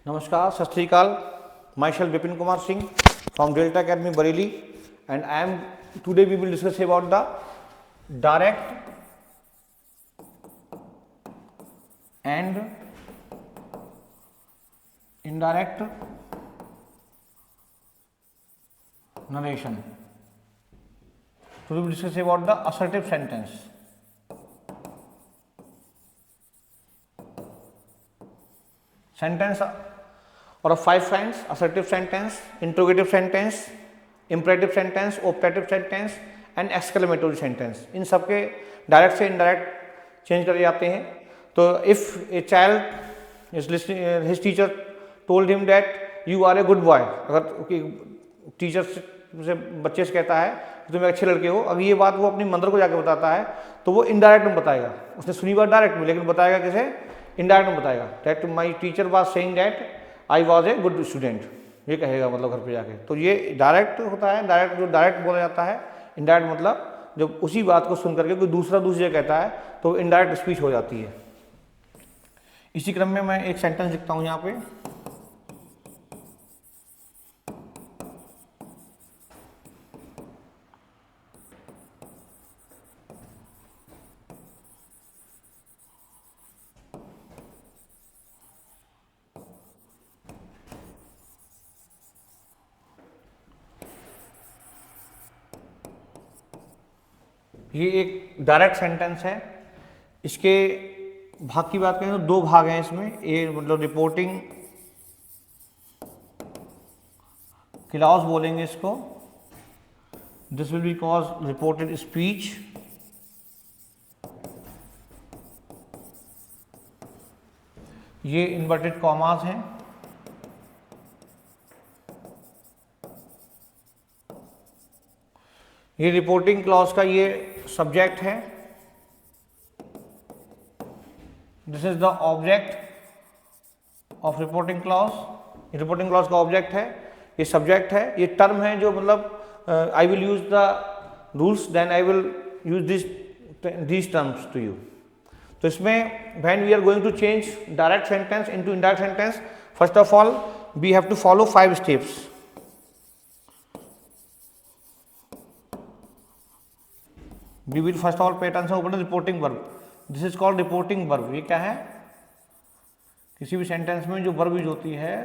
Namaskar, Sat Sri Akal. Myself Vipin Kumar Singh from Delta Academy Bareilly, and today we will discuss about the direct and indirect narration. Today we will discuss about the assertive sentence. Sentence or of 5 kinds: assertive sentence, interrogative sentence, imperative sentence, optative sentence and exclamatory sentence. इन सबके direct से indirect change करे जाते हैं. तो if a child is listening, his teacher told him that you are a good boy. अगर teacher से बच्चे से कहता है कि तुम एक अच्छे लड़के हो, अगर ये बात वो अपनी मदर को जाकर बताता है तो वो इनडायरेक्ट में बताएगा. उसने सुनी बात डायरेक्ट में, लेकिन बताएगा कैसे? इनडायरेक्ट में बताएगा. That my teacher was saying that I was a good student, ये कहेगा मतलब घर पे जाके. तो ये डायरेक्ट होता है. डायरेक्ट जो डायरेक्ट बोला जाता है. इनडायरेक्ट मतलब जब उसी बात को सुन करके कोई दूसरी जगह कहता है तो इनडायरेक्ट स्पीच हो जाती है. इसी क्रम में मैं एक सेंटेंस लिखता हूं यहाँ पे. ये एक डायरेक्ट सेंटेंस है. इसके भाग की बात करें तो 2 भाग हैं इसमें. एक मतलब रिपोर्टिंग क्लॉज बोलेंगे इसको. दिस विल बी कॉज रिपोर्टेड स्पीच. ये इन्वर्टेड कॉमास हैं. ये रिपोर्टिंग क्लॉज का ये सब्जेक्ट है. This is the object of reporting clause. Reporting clause का ऑब्जेक्ट है, ये सब्जेक्ट है. ये टर्म है जो मतलब I will use the rules, then I will use this terms to you. तो इसमें when we are going to change direct sentence into indirect sentence, first of all we have to follow 5 steps. We will first of all pay attention over the reporting verb. This is called reporting verb. ये क्या है? किसी भी sentence में जो verb use होती है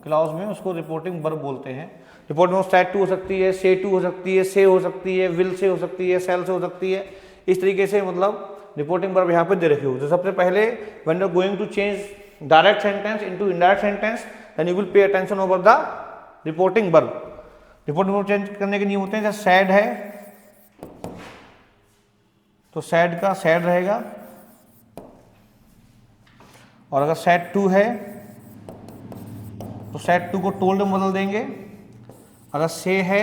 clause में, उसको रिपोर्टिंग वर्ब बोलते हैं. रिपोर्टिंग वर्ब सेड टू हो सकती है, से टू हो सकती है, से हो सकती है, विल से हो सकती है, सेल से हो सकती है. इस तरीके से मतलब रिपोर्टिंग वर्ब यहाँ पे दे रखी हो. तो सबसे पहले when you are going to change direct sentence into indirect sentence, then you will pay attention over the reporting verb. Reporting verb change करने के नियम होते हैं. जैसे सैड है तो सैड का सैड रहेगा, और अगर सैड टू है तो सैड टू को टोल्ड में बदल देंगे. अगर से है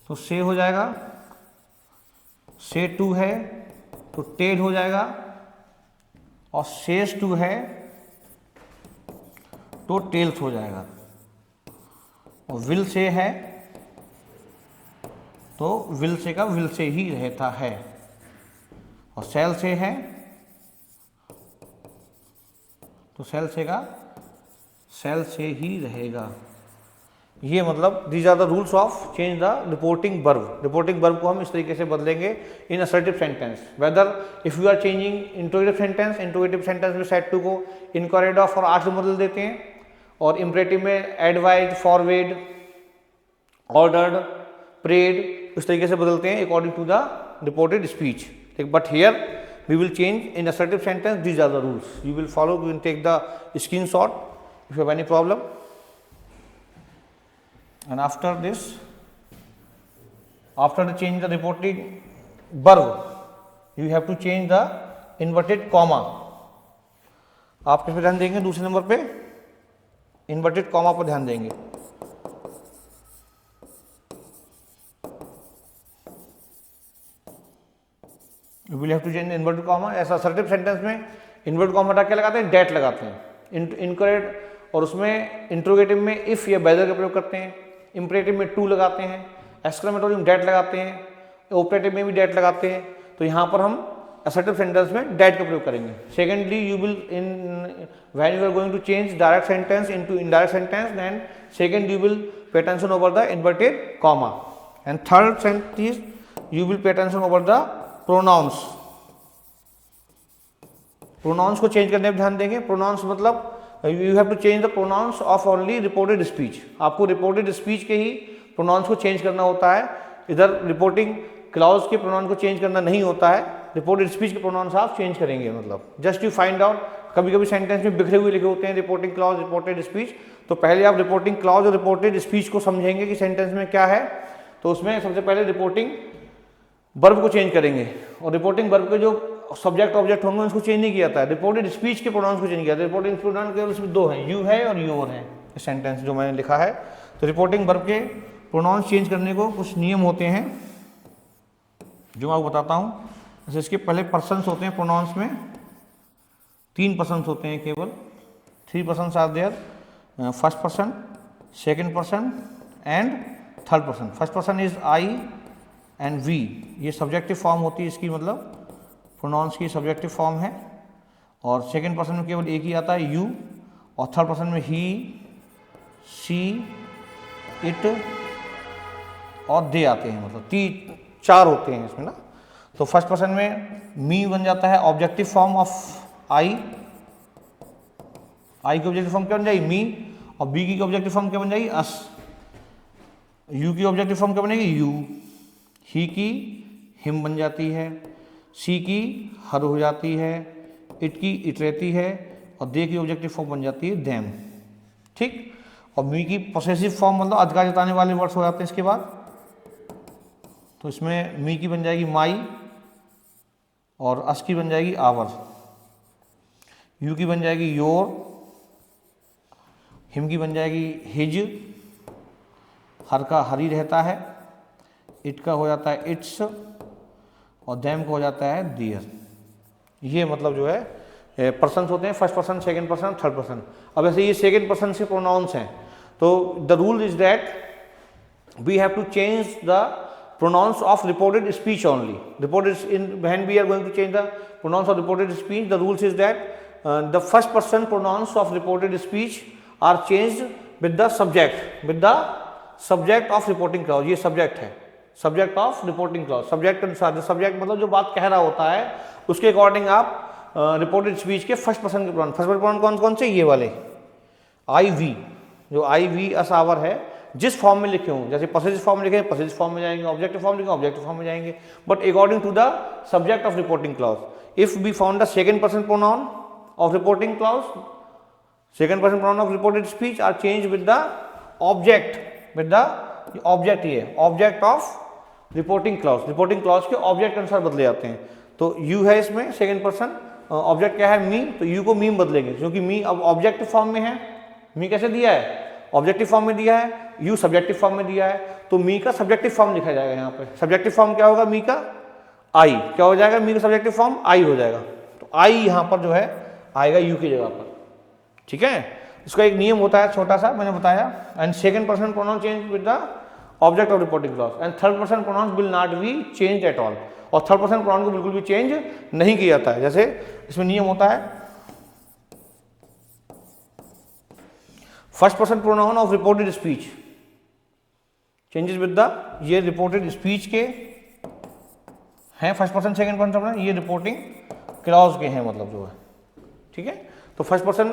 तो से हो जाएगा, से टू है तो टेड हो जाएगा, और सेस टू है तो टेल्स हो जाएगा. और विल से है तो विल से का विल से ही रहता है, और सेल से है तो सेल से का सेल से ही रहेगा. ये मतलब these are the rules of change the reporting verb. Reporting verb को हम इस तरीके से बदलेंगे in assertive sentence. Whether if you are changing interrogative sentence, interrogative sentence में सेड टू को इनकरेक्ट ऑफ और आर से बदल देते हैं, और इम्परेटिव में एडवाइज, फॉरवर्ड, ऑर्डर्ड, प्रेड, इस तरीके से बदलते हैं according to the reported speech. But here we will change in assertive sentence. These are the rules you will follow. You will take the screenshot if you have any problem. And after this, after the change the reported verb, you have to change the inverted comma. आप किस पे ध्यान देंगे? दूसरे number पे inverted comma पर ध्यान देंगे. You will have to change inverted comma. ऐसा असर्टिव सेंटेंस में इन्वर्टेड कॉमा हटा के लगाते हैं, डेट लगाते हैं. इनकरेक्ट और उसमें इंट्रोगेटिव में इफ या वेदर का प्रयोग करते हैं. इंपरेटिव में टू लगाते हैं. एक्सक्लेमेटरी में डेट लगाते हैं. ऑपरेटिव में भी डेट लगाते हैं. तो यहाँ पर हम असर्टिव सेंटेंस में डेट का प्रयोग करेंगे। Secondly you will in when you are going to change direct sentence into indirect sentence, then second you will pay attention over the inverted comma, and third sentence you will pay attention over the pronouns. Pronouns को change करने पर ध्यान देंगे। Pronouns मतलब you have to change the pronouns of only reported speech. आपको reported speech के ही pronouns को चेंज करना होता है, इधर रिपोर्टिंग क्लाउज के प्रोनाउंस को चेंज करना नहीं होता है। रिपोर्टेड स्पीच के प्रोनाउंस आप चेंज करेंगे, मतलब जस्ट यू फाइंड आउट। कभी कभी सेंटेंस में बिखरे हुए लिखे होते हैं रिपोर्टिंग क्लाउज, रिपोर्टेड स्पीच, तो पहले आप रिपोर्टिंग क्लाउज और रिपोर्टेड स्पीच को समझेंगे कि सेंटेंस में क्या है। तो उसमें सबसे पहले रिपोर्टिंग वर्ब को चेंज करेंगे, और रिपोर्टिंग वर्ब के जो सब्जेक्ट ऑब्जेक्ट होंगे उसको चेंज नहीं किया जाता है। रिपोर्टेड स्पीच के प्रोनाउंस को चेंज किया जाता है। रिपोर्टिंग प्रोनाउन केवल इसमें दो हैं, यू है और योर है, इस सेंटेंस जो मैंने लिखा है। तो रिपोर्टिंग वर्ब के प्रोनाउंस चेंज करने को कुछ नियम होते हैं जो मैं आपको बताता हूँ। जैसे इसके पहले पर्सन्स होते हैं प्रोनाउंस में, 3 पर्सन्स होते हैं केवल। 3 persons are there, first person, second person and third person. First person is I and we, ये सब्जेक्टिव फॉर्म होती है इसकी, मतलब प्रोनाउंस की सब्जेक्टिव फॉर्म है। और सेकेंड पर्सन में केवल एक ही आता है यू, और थर्ड पर्सन में ही, सी, इट और दे आते हैं, मतलब 4 होते हैं इसमें ना। तो फर्स्ट पर्सन में मी बन जाता है ऑब्जेक्टिव फॉर्म ऑफ आई की ऑब्जेक्टिव फॉर्म क्या बन जाएगी, मी, और बी की ऑब्जेक्टिव फॉर्म क्या बन जाएगी, अस। यू की ऑब्जेक्टिव फॉर्म क्या बनेगी, यू। ही की हिम बन जाती है, सी की हर हो जाती है, इट की इट रहती है, और दे की ऑब्जेक्टिव फॉर्म बन जाती है देम, ठीक। और मी की पोसेसिव फॉर्म मतलब अधिकार जताने वाले वर्ड्स हो जाते हैं इसके बाद। तो इसमें मी की बन जाएगी माई, और अस की बन जाएगी आवर, यू की बन जाएगी योर, हिम की बन जाएगी हिज, हर का हर ही रहता है, इट का हो जाता है इट्स, और देम को हो जाता है दियर। ये मतलब जो है पर्सन्स होते हैं, first person, second person, third person. अब ऐसे ये सेकेंड पर्सन से प्रोनाउंस हैं, तो the rule is that we have to change the pronouns of reported speech only. When we are going to change the pronouns of reported speech, the rules is that the first person pronouns of reported speech are changed with the subject of reporting clause. ये subject है, subject of reporting clause, subject के अनुसार। subject मतलब जो बात कह रहा होता है उसके अकॉर्डिंग आप रिपोर्टेड स्पीच के फर्स्ट पर्सन के प्रोनाउन, फर्स्ट पर्सन प्रोनाउन कौन कौन से, ये वाले आई वी, जो आई वी अस आवर है, जिस फॉर्म में लिखे हों, जैसे पॉसेसिव फॉर्म में लिखे पॉसेसिव फॉर्म में जाएंगे, ऑब्जेक्टिव फॉर्म लिखे ऑब्जेक्टिव फॉर्म में जाएंगे, but according to the subject of reporting clause. If we found the second person pronoun of reporting clause, second person pronoun of reported speech are change with the object, ये object of reporting clause, reporting clause के object के अनुसार बदले जाते हैं। तो you है इसमें सेकेंड पर्सन, ऑब्जेक्ट क्या है मी, तो यू को मी बदलेंगे क्योंकि मी अब ऑब्जेक्टिव फॉर्म में है। मी कैसे दिया है, ऑब्जेक्टिव फॉर्म में दिया है, यू सब्जेक्टिव फॉर्म में दिया है, तो मी का सब्जेक्टिव फॉर्म लिखा जाएगा यहाँ पे। सब्जेक्टिव फॉर्म क्या होगा, मी का आई, क्या हो जाएगा, मी का सब्जेक्टिव फॉर्म आई हो जाएगा। तो आई यहाँ पर जो है आएगा यू की जगह पर, ठीक है। इसका एक नियम होता है छोटा सा, मैंने बताया। And second person pronoun change with the object of reporting clause, and third person pronoun will not be change at all, और थर्ड पर्सन प्रोनाउन को बिल्कुल भी चेंज नहीं किया जाता है। जैसे इसमें नियम होता है, first person pronoun of reported speech changes with the, ये रिपोर्टेड स्पीच के हैं फर्स्ट पर्सन सेकंड पर्सन, ये रिपोर्टिंग क्लॉज के हैं, मतलब जो है, ठीक है। तो first person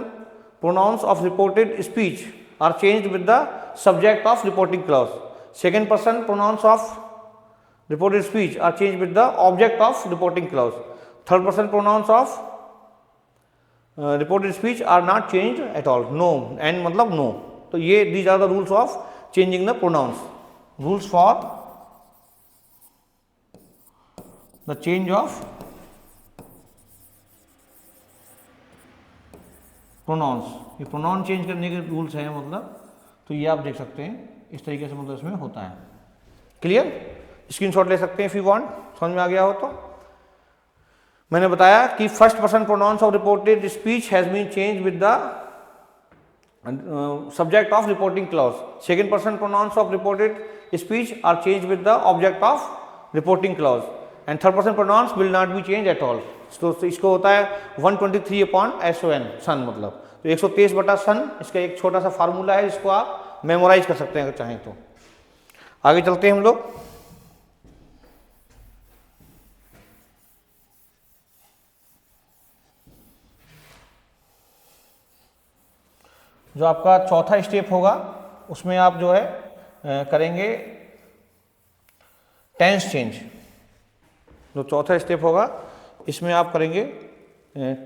pronouns of reported speech are changed with the subject of reporting clause, second person pronouns of reported speech are changed with the object of reporting clause, third person pronouns of reported speech are not changed at all, no and मतलब no। तो ये these are the rules of changing the pronouns, rules for the change of pronouns, ये pronoun change करने के rules हैं, मतलब तो ये आप देख सकते हैं इस तरीके से, मतलब इसमें होता है। क्लियर, स्क्रीनशॉट ले सकते हैं इफ यू वांट, समझ में आ गया हो तो। मैंने बताया कि first person pronouns of reported speech has been change with the subject of reporting clause, second person pronouns of reported speech are change with the object of reporting clause, and third person pronouns will not be change at all. तो इसको होता है 123/SON सन, मतलब तो 123 बटा सन, इसका एक छोटा सा फार्मूला है जिसको आप मेमोराइज कर सकते हैं अगर चाहें तो। आगे चलते हैं हम लोग। जो आपका चौथा स्टेप होगा उसमें आप जो है करेंगे टेंस चेंज। जो चौथा स्टेप होगा इसमें आप करेंगे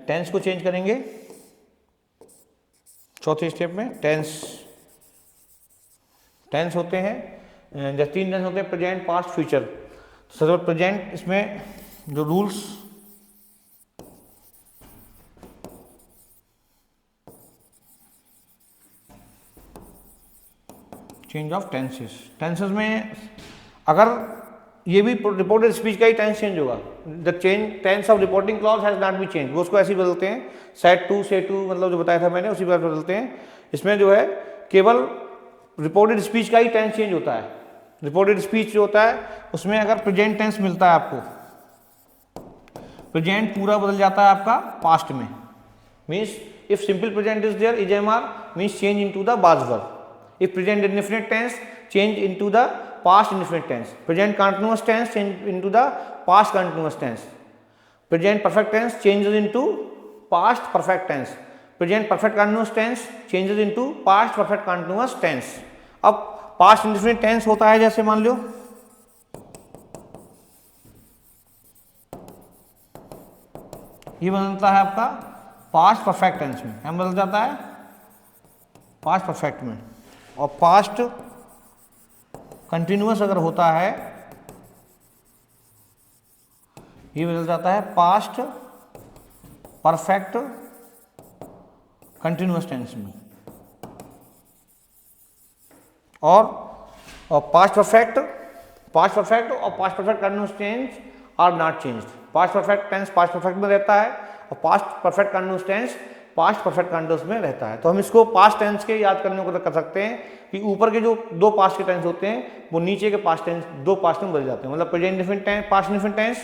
टेंस को चेंज करेंगे। चौथे स्टेप में टेंस होते हैं, जैसे 3 टेंस होते हैं, प्रेजेंट, पास्ट, फ्यूचर। सबसे प्रेजेंट, इसमें जो रूल्स चेंज ऑफ टेंसेस में अगर ये भी रिपोर्टेड स्पीच का ही टेंस चेंज होगा, the tense of reporting clause has not be change, वो उसको ऐसे ही बदलते हैं, सेड टू, से टू, मतलब जो बताया था मैंने उसी पर बदलते हैं। इसमें जो है केवल रिपोर्टेड स्पीच का ही टेंस चेंज होता है। रिपोर्टेड स्पीच जो होता है उसमें अगर प्रेजेंट टेंस मिलता है आपको, प्रेजेंट पूरा बदल जाता है आपका पास्ट में, means if simple present is there, is am are means change into the was verb. If present indefinite tense, change into the past indefinite tense. Present continuous tense, change into the past continuous tense. Present perfect tense changes into past perfect tense. Present perfect continuous tense changes into past perfect continuous tense. अब past indefinite tense होता है, जैसे मान लो ये बदलता है आपका past perfect tense में, क्या बदल जाता है past perfect में। और पास्ट कंटिन्यूअस अगर होता है ये बदल जाता है पास्ट परफेक्ट कंटिन्यूअस टेंस में। और पास्ट परफेक्ट और past perfect continuous tense are not changed. Past perfect tense past perfect में रहता है और past perfect continuous tense past perfect continuous में रहता है। तो हम इसको पास्ट टेंस के याद करने को कर सकते हैं कि ऊपर के जो 2 पास्ट के टेंस होते हैं वो नीचे के पास्ट टेंस 2 पास्ट में बदल जाते हैं, मतलब present indefinite tense, past indefinite tense,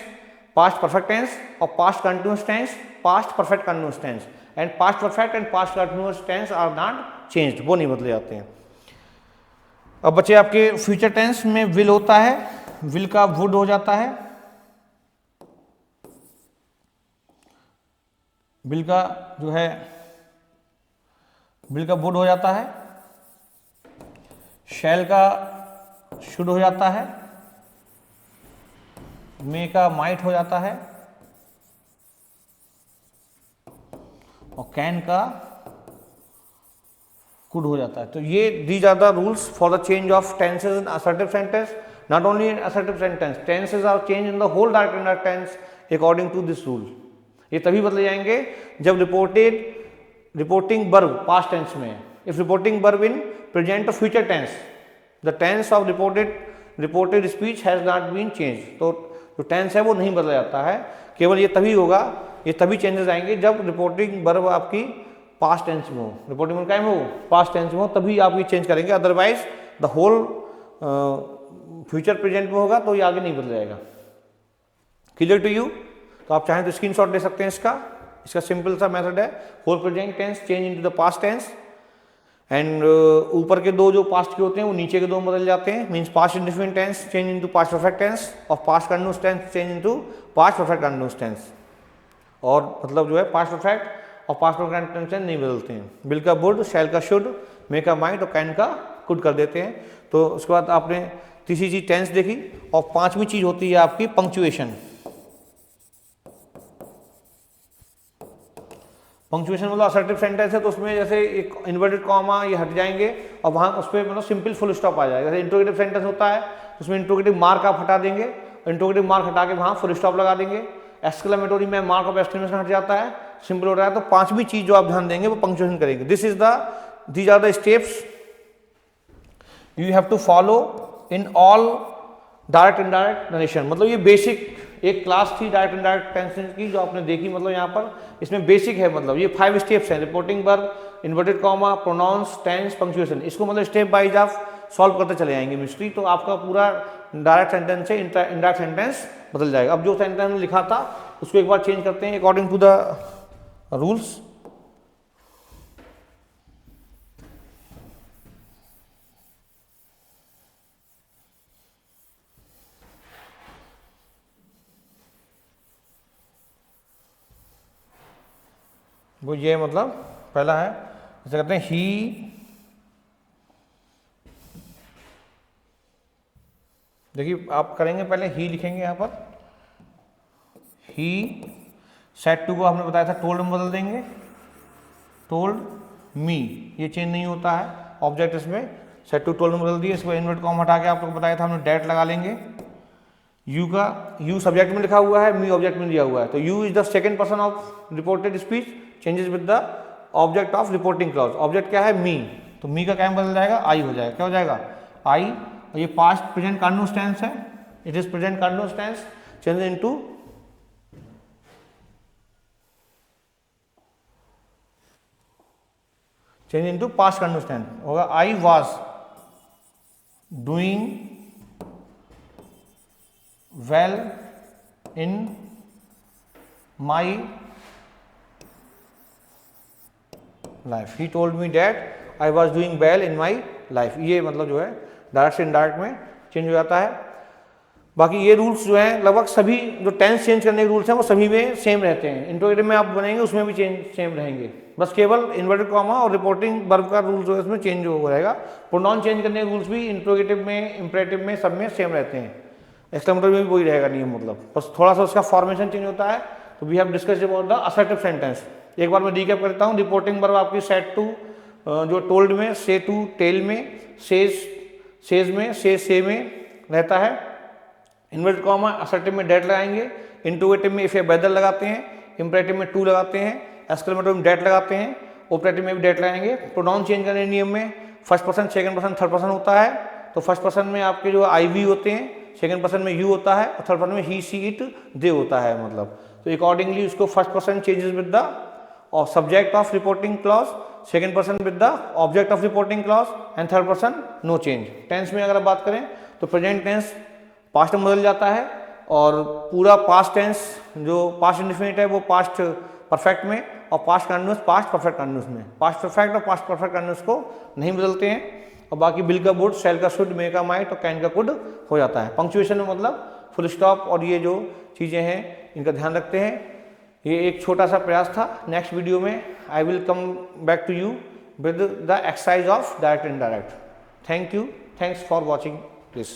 past perfect tense और past continuous tense, past perfect continuous tense. And past perfect and past continuous tense are not changed, वो नहीं बदले जाते हैं। अब बच्चे आपके फ्यूचर टेंस में विल होता है, विल का वुड हो जाता है, विल का जो है विल का वुड हो जाता है, शैल का शुड हो जाता है, मे का माइट हो जाता है और कैन का कुड हो जाता है। तो ये these are the rules for the change of tenses in assertive sentence. Not only in assertive sentence, tenses are change in the whole direct indirect tense according to this rule. ये तभी बदले जाएंगे जब रिपोर्टिंग वर्ब पास्ट टेंस में, if reporting verb in present और future tense, the tense of reported speech has not been change. तो जो tense है वो नहीं बदला जाता है, केवल ये तभी होगा, ये तभी चेंजेस आएंगे जब रिपोर्टिंग वर्ब आपकी पास्ट टेंस में हो, रिपोर्टिंग वर्ब क्या में हो, पास्ट टेंस में हो, तभी आप ये चेंज करेंगे। Otherwise the whole future present में होगा तो ये आगे नहीं बदल जाएगा। Clear to you? तो आप चाहें तो स्क्रीनशॉट ले सकते हैं इसका सिंपल सा मेथड है, whole present tense change into the past tense and ऊपर के 2 जो पास्ट के होते हैं वो नीचे के 2 में बदल जाते हैं, means past indefinite tense change into past perfect tense और past continuous tense change into past perfect continuous tense. और मतलब जो है पास्ट परफेक्ट और पास्ट परफेक्ट कंटिन्यूअस टेंस नहीं बदलते हैं, विल का वुड, शैल का शुड, मे का माइट और कैन का कुड कर देते हैं। तो उसके बाद आपने तीसरी चीज टेंस देखी और 5वीं चीज होती है आपकी पंक्चुएशन। पंक्चुएशन मतलब असर्टिव सेंटेंस है तो उसमें जैसे एक इन्वर्टेड कॉमा ये हट जाएंगे और वहाँ उस पर मतलब सिंपल फुल स्टॉप आ जाएगा। जैसे इंट्रोगेटिव सेंटेंस होता है तो उसमें इंट्रोगेटिव मार्क आप हटा देंगे, इंट्रोगेटिव मार्क हटा के वहाँ फुल स्टॉप लगा देंगे। एक्सक्लेमेटरी में मार्क ऑफ एक्सक्लेमेशन हट जाता है, सिंपल हो रहा है। तो 5वीं चीज जो आप ध्यान देंगे वो पंक्चुएशन करेंगे। These are the steps you have to follow in all direct indirect narration. मतलब ये बेसिक एक क्लास थी डायरेक्ट इनडायरेक्ट टेंसेस की जो आपने देखी, मतलब यहाँ पर इसमें बेसिक है, मतलब ये 5 स्टेप्स हैं, reporting verb, inverted comma, pronouns, tense, punctuation. इसको मतलब स्टेप वाइज आप सॉल्व करते चले जाएंगे मिस्ट्री, तो आपका पूरा डायरेक्ट सेंटेंस से इनडायरेक्ट सेंटेंस बदल जाएगा। अब जो सेंटेंस में लिखा था उसको एक बार चेंज करते हैं अकॉर्डिंग टू द रूल्स। वो ये मतलब पहला है, जैसे कहते हैं ही, देखिए आप करेंगे पहले ही लिखेंगे यहाँ पर, ही सेड टू को आपने बताया था टोल्ड में बदल देंगे, टोल्ड मी, ये चेंज नहीं होता है ऑब्जेक्ट इसमें, सेड टू टोल्ड में बदल दिए। इसको इन्वर्ट कॉमा हटा के आप लोग बताया था हमने डेट लगा लेंगे। यू का, यू सब्जेक्ट में लिखा हुआ है, मी ऑब्जेक्ट में दिया हुआ है, तो you is the second person of reported speech changes with the object of reporting clause. Object क्या है, मी, तो मी का क्या बदल जाएगा, आई हो जाएगा। क्या हो जाएगा, आई। और ये पास्ट प्रेजेंट कंटिन्यूअस टेंस है, it is present continuous tense change into past continuous tense होगा। I was doing well in my life, he told me that I was doing well in my life. ये मतलब जो है direct से indirect में change हो जाता है। बाकी ये रूल्स जो हैं लगभग सभी जो टेंस चेंज करने के रूल्स हैं वो सभी में सेम रहते हैं। इंट्रोगेटिव में आप बनेंगे उसमें भी सेम रहेंगे, बस केवल इन्वर्टेड कॉमा और रिपोर्टिंग वर्ब का रूल जो है उसमें चेंज हो जाएगा। प्रोनाउन चेंज करने के रूल्स भी इंट्रोगेटिव में, इंपरेटिव में, सब में सेम रहते हैं। एक्सक्लेमेटरी में भी वही रहेगा नियम, मतलब बस थोड़ा सा उसका फॉर्मेशन चेंज होता है। तो we have discussed about the assertive sentence. एक बार मैं रिकैप करता हूँ। रिपोर्टिंग वर्ब आपकी सेड टू, जो टोल्ड में, से टू टेल में, सेज में, से में रहता है। इन्वर्टेड कॉमा असर्टिव में डेट लगाएंगे, इंट्रोगेटिव में इफ या वेदर लगाते हैं, इंपरेटिव में टू लगाते हैं, एक्सक्लेमेटरी में डेट लगाते हैं, ऑपरेटिव में भी डेट लगाएंगे। प्रोनाउन चेंज करने नियम में first person, second person, third person होता है। तो फर्स्ट पर्सन में आपके जो आई वी होते हैं, सेकंड पर्सन में यू होता है और थर्ड पर्सन में ही, सी, इट, दे होता है। मतलब तो अकॉर्डिंगली उसको first person changes with the और subject of reporting clause, second person with the object of reporting clause and third person no change. Tense में अगर बात करें तो प्रेजेंट टेंस पास्ट में बदल जाता है और पूरा पास्ट टेंस जो पास्ट इंडेफिनिट है वो पास्ट परफेक्ट में और past continuous past perfect continuous में। पास्ट परफेक्ट और पास्ट परफेक्ट कंटिन्यूअस को नहीं बदलते हैं। और बाकी बिल का वुड, शेल का शुड, मे का माइट और कैन का कुड हो जाता है। पंक्चुएशन में मतलब फुल स्टॉप और ये जो चीज़ें हैं इनका ध्यान रखते हैं। ये एक छोटा सा प्रयास था। नेक्स्ट वीडियो में I will come back to you with the exercise of direct indirect. Thank you, thanks for watching this.